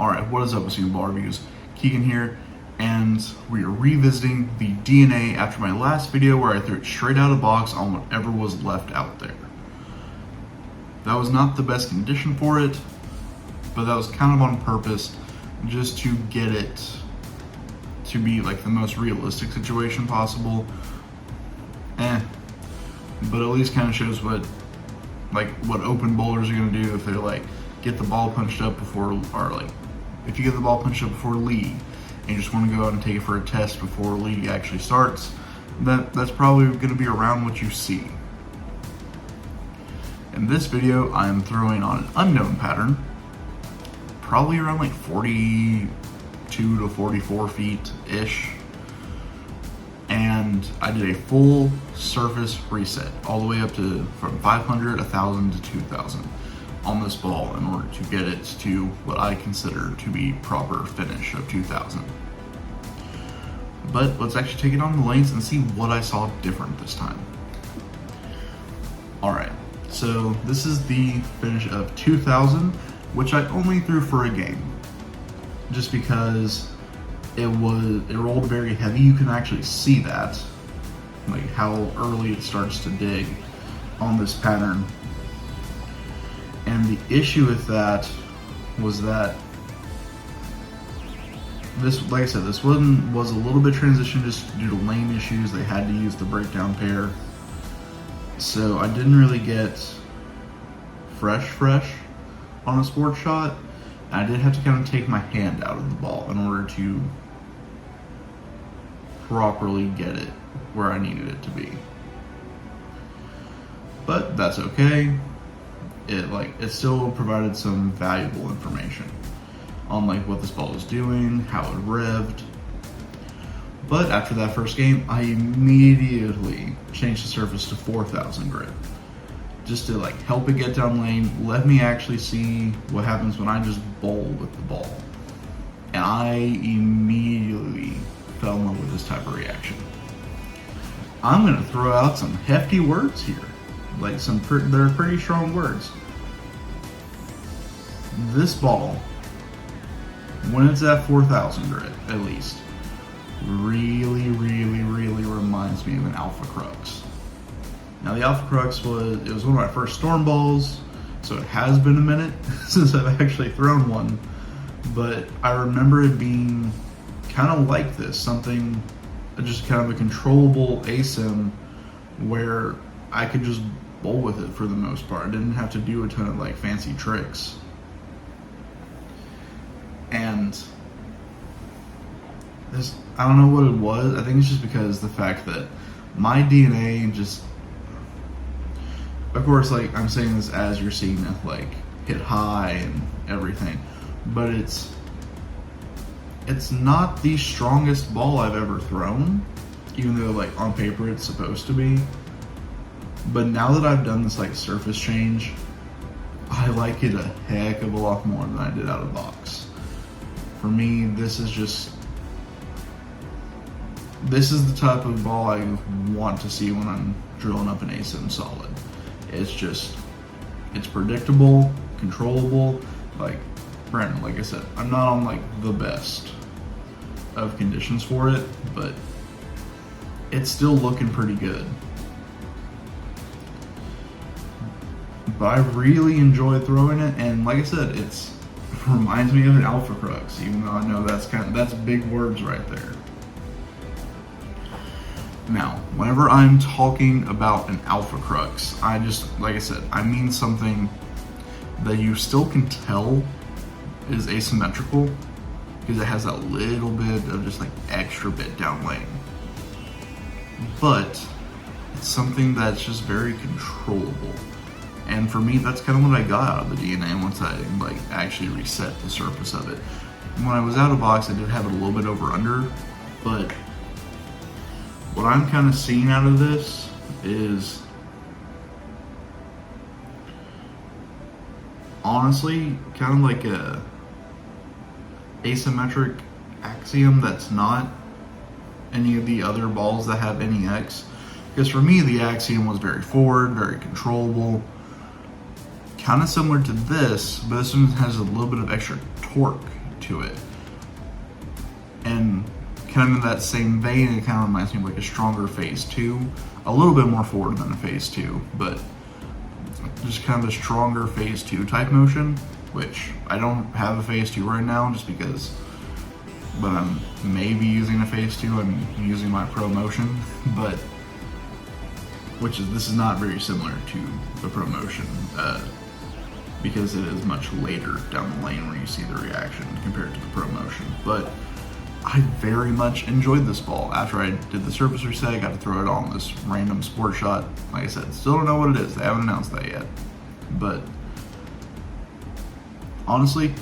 Alright, what is up, OSIMA Ball Reviews? Keegan here, and we are revisiting the DNA after my last video where I threw it straight out of the box on whatever was left out there. That was not the best condition for it, but that was kind of on purpose, just to get it to be like the most realistic situation possible. But at least kind of shows what open bowlers are going to do if they're like get the ball punched up before, or like if you get the ball punched up before league and you just want to go out and take it for a test before league actually starts. That's probably going to be around what you see. In this video, I am throwing on an unknown pattern, probably around like 42 to 44 feet ish. And I did a full surface reset all the way up to from 500, 1,000 to 2,000 on this ball in order to get it to what I consider to be proper finish of 2,000. But let's actually take it on the lanes and see what I saw different this time. Alright, so this is the finish of 2,000, which I only threw for a game. Just because it rolled very heavy. You can actually see that, like how early it starts to dig on this pattern. And the issue with that was that this, like I said, this one was a little bit transitioned just due to lane issues. They had to use the breakdown pair. So I didn't really get fresh on a sport shot. I did have to kind of take my hand out of the ball in order to properly get it where I needed it to be. But that's okay. It still provided some valuable information on like what this ball was doing, how it revved. But after that first game, I immediately changed the surface to 4,000 grit. Just to like help it get down lane, let me actually see what happens when I just bowl with the ball. And I immediately fell in love with this type of reaction. I'm gonna throw out some hefty words here. Like they're pretty strong words. This ball, when it's at 4,000 grit, at least, really reminds me of an Alpha Crux. Now the Alpha Crux was one of my first storm balls, so it has been a minute since I've actually thrown one, but I remember it being kind of like this, something, just kind of a controllable ASIM where I could just bowl with it for the most part. I didn't have to do a ton of like fancy tricks. And this, I don't know what it was. I think it's just because the fact that my DNA just, of course, like I'm saying this as you're seeing it like hit high and everything, but it's not the strongest ball I've ever thrown, even though like on paper it's supposed to be. But now that I've done this like surface change, I like it a heck of a lot more than I did out of the box. For me, this is the type of ball I want to see when I'm drilling up an ASIM solid. It's predictable, controllable. Like, granted, like I said, I'm not on like the best of conditions for it, but it's still looking pretty good. But I really enjoy throwing it, and like I said, it reminds me of an Alpha Crux, even though I know that's big words right there. Now, whenever I'm talking about an Alpha Crux, like I said, I mean something that you still can tell is asymmetrical, because it has that little bit of just like extra bit down lane. But it's something that's just very controllable. And for me, that's kind of what I got out of the DNA once I like actually reset the surface of it. When I was out of box, I did have it a little bit over under, but what I'm kind of seeing out of this is honestly kind of like a asymmetric axiom that's not any of the other balls that have any X. Because for me, the axiom was very forward, very controllable, kind of similar to this, but this one has a little bit of extra torque to it. And kind of in that same vein, it kind of reminds me of like a stronger Phase 2, a little bit more forward than a Phase 2, but just kind of a stronger Phase 2 type motion, which I don't have a Phase 2 right now just because when I'm maybe using a Phase 2, I'm using my Pro Motion, but this is not very similar to the Pro Motion because it is much later down the lane where you see the reaction compared to the Pro Motion. But I very much enjoyed this ball. After I did the surface reset, I got to throw it on this random sport shot. Like I said, still don't know what it is. They haven't announced that yet. But honestly,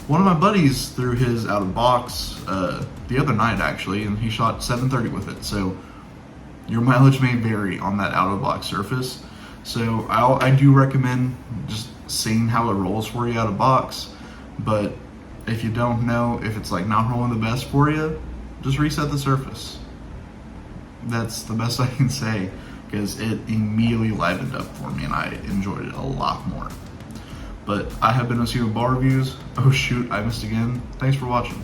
one of my buddies threw his out of box the other night actually, and he shot 730 with it. So your mileage may vary on that out of box surface. So I do recommend just seeing how it rolls for you out of box. But if you don't know if it's like not rolling the best for you, just reset the surface. That's the best I can say, because it immediately livened up for me and I enjoyed it a lot more. But I have been OSIMA Ball Reviews. Oh shoot, I missed again. Thanks for watching.